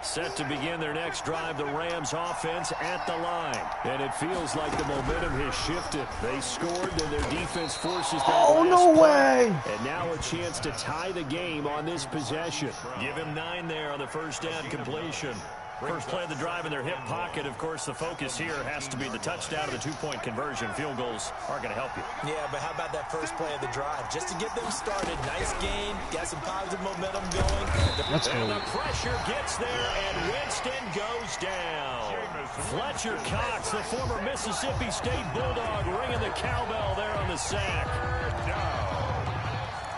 Set to begin their next drive, the Rams offense at the line. And it feels like the momentum has shifted. They scored, then their defense forces that no way! And now a chance to tie the game on this possession. Give him 9 there on the 1st down completion. First play of the drive in their hip pocket. Of course, the focus here has to be the touchdown of the 2-point conversion. Field goals aren't going to help you. Yeah, but how about that first play of the drive? Just to get them started. Nice gain. Got some positive momentum going. Let's go. And the pressure gets there, and Winston goes down. Fletcher Cox, the former Mississippi State Bulldog, ringing the cowbell there on the sack.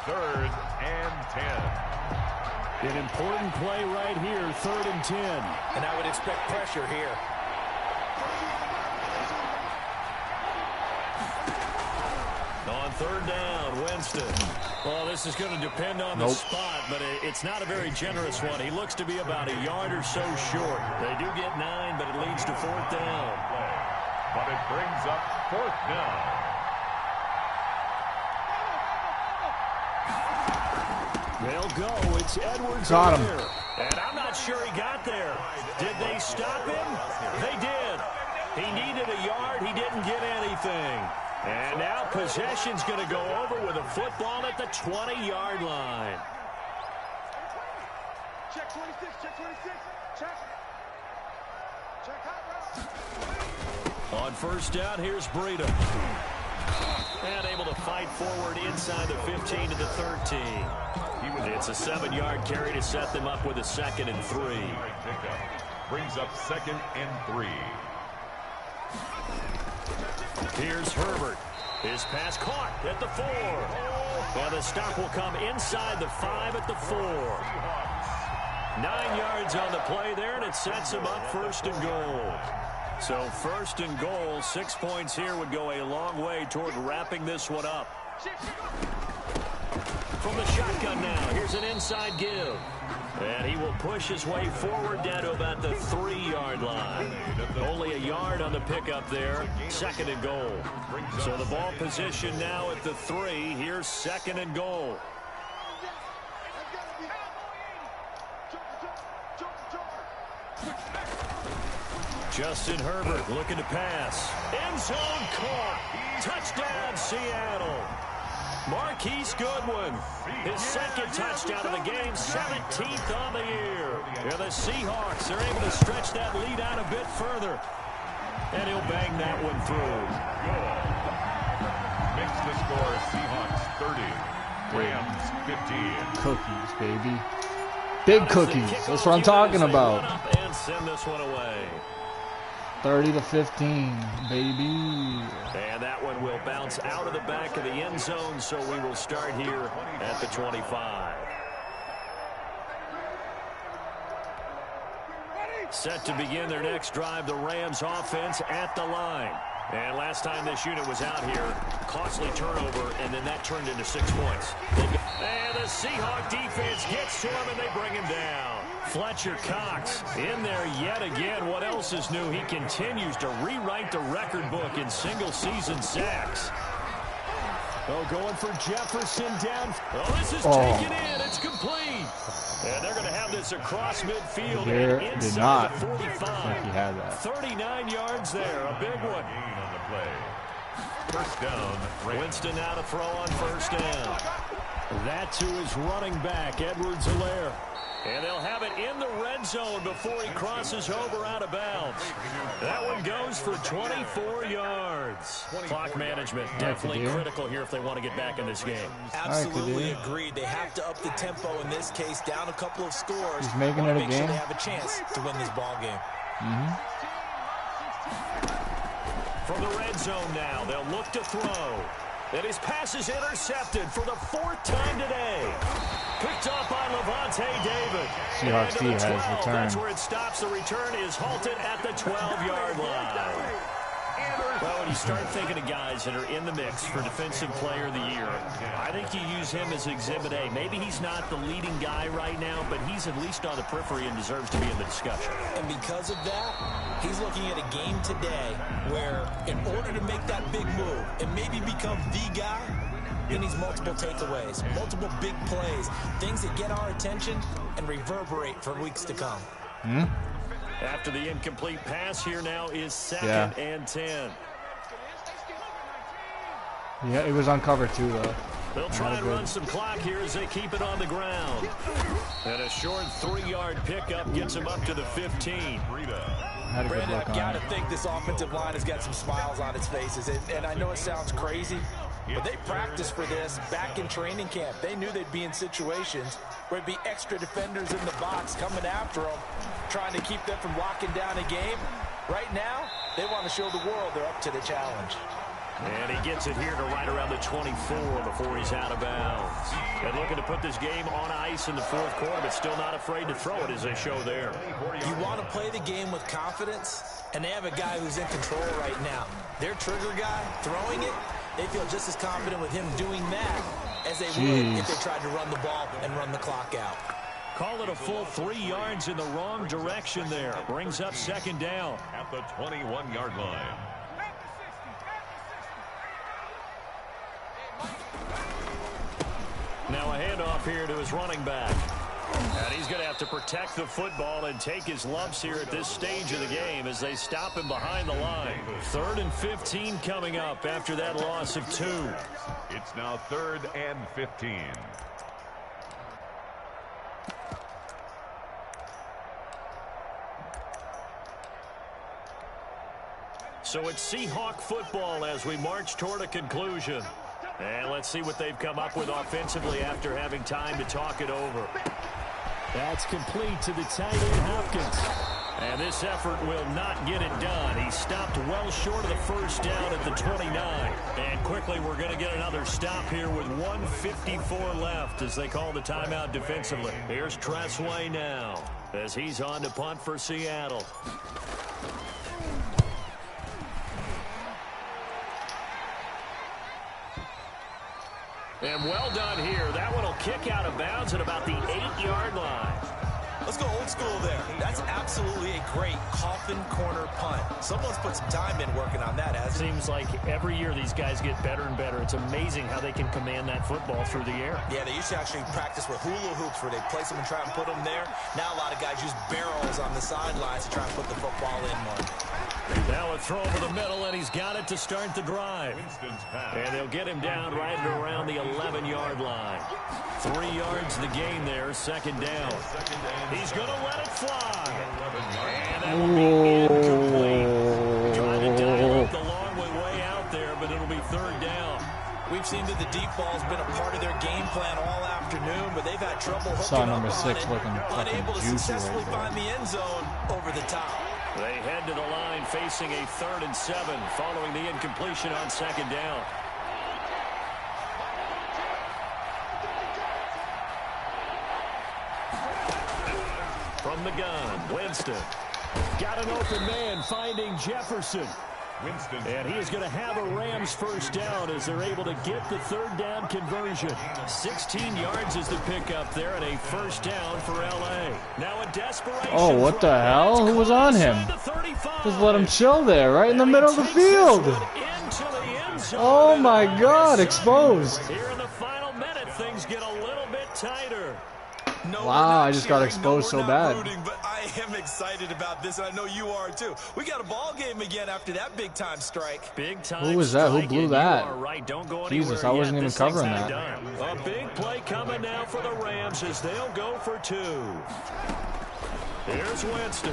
3rd and 10. An important play right here, 3rd and 10. And I would expect pressure here. On 3rd down, Winston. Well, this is going to depend on the spot, but it's not a very generous one. He looks to be about a yard or so short. They do get 9, but it leads to 4th down. But it brings up 4th down. They'll go. It's Edwards. Got him. And I'm not sure he got there. Did they stop him? They did. He needed a yard. He didn't get anything. And now possession's going to go over with a football at the 20-yard line. Check 26, check 26, check. Check hot route. On first down, here's Breida. And able to fight forward inside the 15 to the 13. It's a 7-yard carry to set them up with a 2nd and 3. Brings up 2nd and 3. Here's Herbert. His pass caught at the 4. And the stop will come inside the 5 at the 4. 9 yards on the play there, and it sets him up 1st and goal. So 1st and goal, 6 points here would go a long way toward wrapping this one up. From the shotgun now, here's an inside give. And he will push his way forward down to about the 3-yard line. Only a yard on the pickup there. 2nd and goal. So the ball position now at the 3. Here's 2nd and goal. Justin Herbert looking to pass. End zone caught. Touchdown, Seattle. Marquise Goodwin, his 2nd touchdown of the game, 17th on the year. And the Seahawks are able to stretch that lead out a bit further. And he'll bang that one through. Makes the score Seahawks 30, Rams 15. Cookies, baby. Big cookies. That's what I'm talking about. And send this one away. 30 to 15, baby. And that one will bounce out of the back of the end zone, so we will start here at the 25. Set to begin their next drive, the Rams offense at the line. And last time this unit was out here, costly turnover, and then that turned into 6 points. And the Seahawk defense gets to him, and they bring him down. Fletcher Cox in there yet again. What else is new? He continues to rewrite the record book in single-season sacks. Oh, going for Jefferson down. Oh, this is taken in. It's complete. And they're going to have this across midfield and inside the 45. He had that. 39 yards there. A big one. On the play. First down. Winston now to throw on first down. That to his running back, Edwards-Helaire. And they'll have it in the red zone before he crosses over out of bounds. That one goes for 24 yards. Clock management definitely critical here if they want to get back in this game. Absolutely agreed. They have to up the tempo in this case, down a couple of scores. He's making it a game. Sure they have a chance to win this ball game. From the red zone now, they'll look to throw. And his pass is intercepted for the 4th time today. Picked up by Levante David. Seahawks D has returned. That's where it stops. The return is halted at the 12-yard line. Well, when you start thinking of guys that are in the mix for Defensive Player of the Year, I think you use him as Exhibit A. Maybe he's not the leading guy right now, but he's at least on the periphery and deserves to be in the discussion. And because of that, he's looking at a game today where in order to make that big move and maybe become the guy, he needs multiple takeaways, multiple big plays, things that get our attention and reverberate for weeks to come. After the incomplete pass, here now is 2nd and 10. Yeah, it was on cover too, though. They'll try and run some clock here as they keep it on the ground. And a short 3-yard pickup gets him up to the 15. Brandon, I've got to think this offensive line has got some smiles on its faces. And I know it sounds crazy, but they practiced for this back in training camp. They knew they'd be in situations where there'd be extra defenders in the box coming after them, trying to keep them from locking down a game. Right now, they want to show the world they're up to the challenge. And he gets it here to right around the 24 before he's out of bounds. And looking to put this game on ice in the 4th quarter, but still not afraid to throw it as they show there. You want to play the game with confidence, and they have a guy who's in control right now. Their trigger guy throwing it, they feel just as confident with him doing that as they would if they tried to run the ball and run the clock out. Call it a full 3 yards in the wrong direction there. Brings up 2nd down. At the 21-yard line. Now a handoff here to his running back. And he's going to have to protect the football and take his lumps here at this stage of the game as they stop him behind the line. 3rd and 15 coming up after that loss of 2. It's now 3rd and 15. So it's Seahawk football as we march toward a conclusion. And let's see what they've come up with offensively after having time to talk it over. That's complete to the tight end, Hopkins. And this effort will not get it done. He stopped well short of the first down at the 29. And quickly we're going to get another stop here with 1:54 left as they call the timeout defensively. Here's Tressway now as he's on to punt for Seattle. And well done here. That one will kick out of bounds at about the 8-yard line. Let's go old school there. That's absolutely a great coffin corner punt. Someone's put some time in working on that, hasn't it? Seems like every year these guys get better and better. It's amazing how they can command that football through the air. Yeah, they used to actually practice with hula hoops where they place them and try and put them there. Now a lot of guys use barrels on the sidelines to try and put the football in one. Now a throw over the middle, and he's got it to start the drive. And they'll get him down right around the 11-yard line. 3 yards the gain there, 2nd down. He's going to let it fly. And that will be incomplete. Trying to dial up the long way out there, but it'll be 3rd down. We've seen that the deep ball's been a part of their game plan all afternoon, but they've had trouble hooking Saw up number on 6 it, looking unable to fucking juicy successfully right find the end zone over the top. They head to the line facing a 3rd and 7 following the incompletion on 2nd down. From the gun, Winston. Got an open man finding Jefferson. And he is going to have a Rams first down as they're able to get the 3rd down conversion. 16 yards is the pickup there and a first down for L.A. Now a desperation. Oh, what the hell? Who was on him? Just let him chill there, right in the middle of the field. Oh my God, exposed. Here in the final minute, things get a little bit tighter. No, wow, I just got exposed so bad. Rooting, but I am excited about this, and I know you are too. We got a ball game again after that big-time strike. Big-time Who was that? Who blew that? Right. Don't go Jesus, I wasn't even covering that. A big play coming now for the Rams as they'll go for 2. Here's Winston.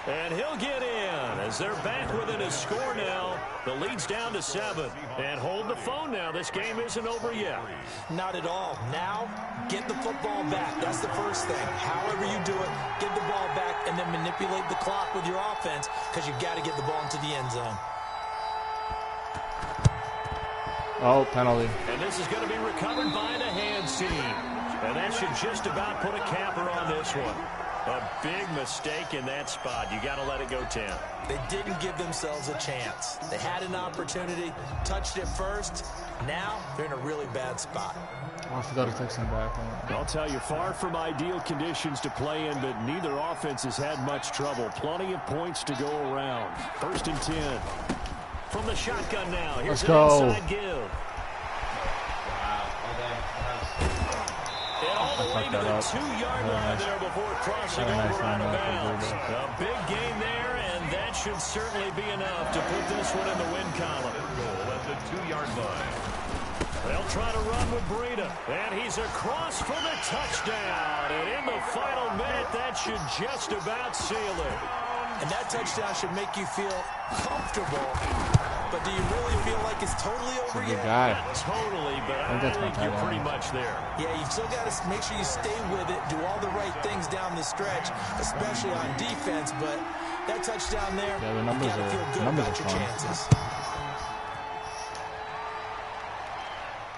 And he'll get in as they're back within a score now. The lead's down to 7. And hold the phone now. This game isn't over yet. Not at all. Now, get the football back. That's the first thing. However you do it, get the ball back and then manipulate the clock with your offense because you've got to get the ball into the end zone. Oh, penalty. And this is going to be recovered by the hands team. And that should just about put a capper on this one. A big mistake in that spot. You got to let it go 10. They didn't give themselves a chance. They had an opportunity, touched it first. Now they're in a really bad spot. Oh, I forgot to text him back. I'll tell you, far from ideal conditions to play in, but neither offense has had much trouble. Plenty of points to go around. 1st and 10. From the shotgun now. Here's Let's go. An inside give. And all the way to the 2-yard line there before crossing over out of bounds. A big gain there, and that should certainly be enough to put this one in the win column. Goal at the 2-yard line. They'll try to run with Breida, and he's across for the touchdown. And in the final minute, that should just about seal it. And that touchdown should make you feel comfortable. But do you really feel like it's totally over yet? Guy. Not totally, but I think you're pretty much there. Yeah, you've still got to make sure you stay with it, do all the right things down the stretch, especially on defense. But that touchdown there, yeah, the numbers you got to feel good about your chances.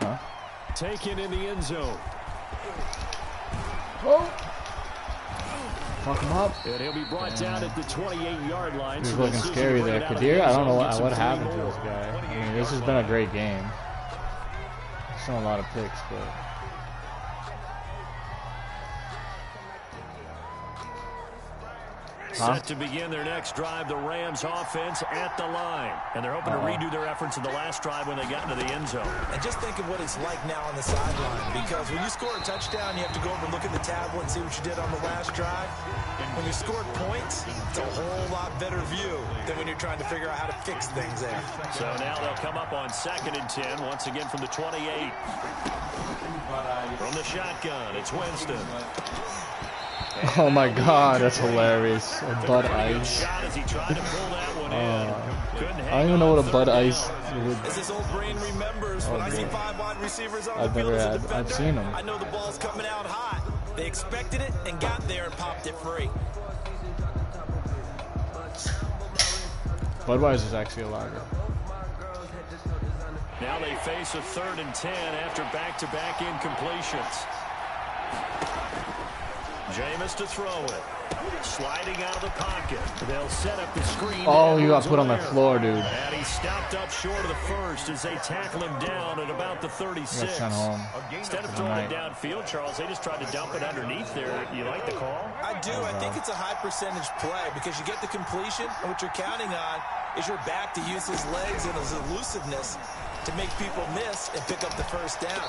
Huh? Taken in the end zone. Oh! Fuck him up. And he'll be brought down at the 28-yard line. He's looking scary there. Kadir, I don't know what happened to this guy. I mean, this has been a great game. Shown a lot of picks, but... Set to begin their next drive, the Rams offense at the line. And they're hoping to redo their efforts in the last drive when they got into the end zone. And just think of what it's like now on the sideline. Because when you score a touchdown, you have to go over and look at the tablet and see what you did on the last drive. When you scored points, it's a whole lot better view than when you're trying to figure out how to fix things there. So now they'll come up on 2nd and 10, once again from the 28. From the shotgun, it's Winston. Oh my God, that's hilarious. A Bud Ice. I don't even know what a Bud Ice would. As his old brain remembers, when I see 5 wide receivers on the field as a defender, I've seen them. I know the ball's coming out hot. They expected it and got there and popped it free. Budweiser's actually a lager. Now they face a 3rd and 10 after back-to-back incompletions. Jameis to throw it. Sliding out of the pocket. They'll set up the screen. Oh, you got put on the floor, dude. And he stopped up short of the first as they tackle him down at about the 36. Sent home. Instead of throwing it downfield, Charles, they just tried to dump it underneath there. You like the call? I do. I think it's a high percentage play because you get the completion, and what you're counting on is your back to use his legs and his elusiveness to make people miss and pick up the first down.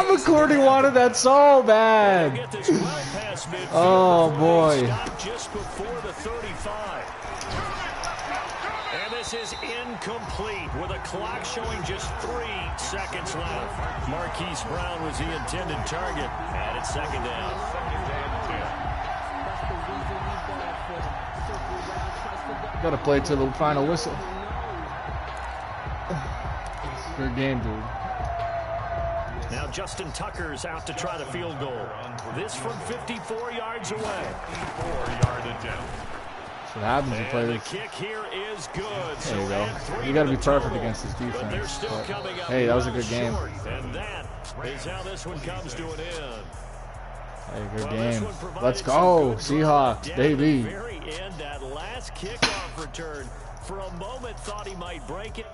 McCourty wanted that so bad. Oh boy. Just before the 35. And this is incomplete with a clock showing just 3 seconds left. Marquise Brown was the intended target, and it's 2nd down. Gotta play to the final whistle. Good game, dude. Now Justin Tucker's out to try the field goal. This from 54 yards away. 4-yard attempt. That's what happens. You play this. The kick here is good. There you go. You got to be perfect against this defense. But, hey, that was a good game. And that is how this one comes to an end. Hey, good game. Let's go, Seahawks, baby. Very end, that last kickoff return. For a moment, thought he might break it.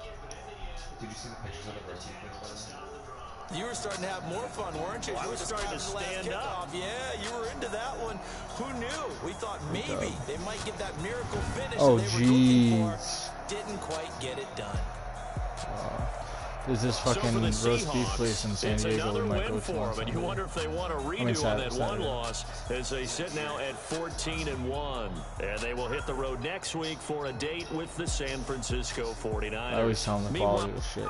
Did you see the pictures of the road team? You were starting to have more fun, weren't you? I was starting to stand up. Yeah, you were into that one. Who knew? We thought maybe they might get that miracle finish Oh, that they were looking for. jeez. Didn't quite get it done. There's this fucking roast beef place in San Diego we might go to. But you wonder if they want to redo on that one loss as they sit now at 14-1. And they will hit the road next week for a date with the San Francisco 49ers. I always tell them the quality of shit.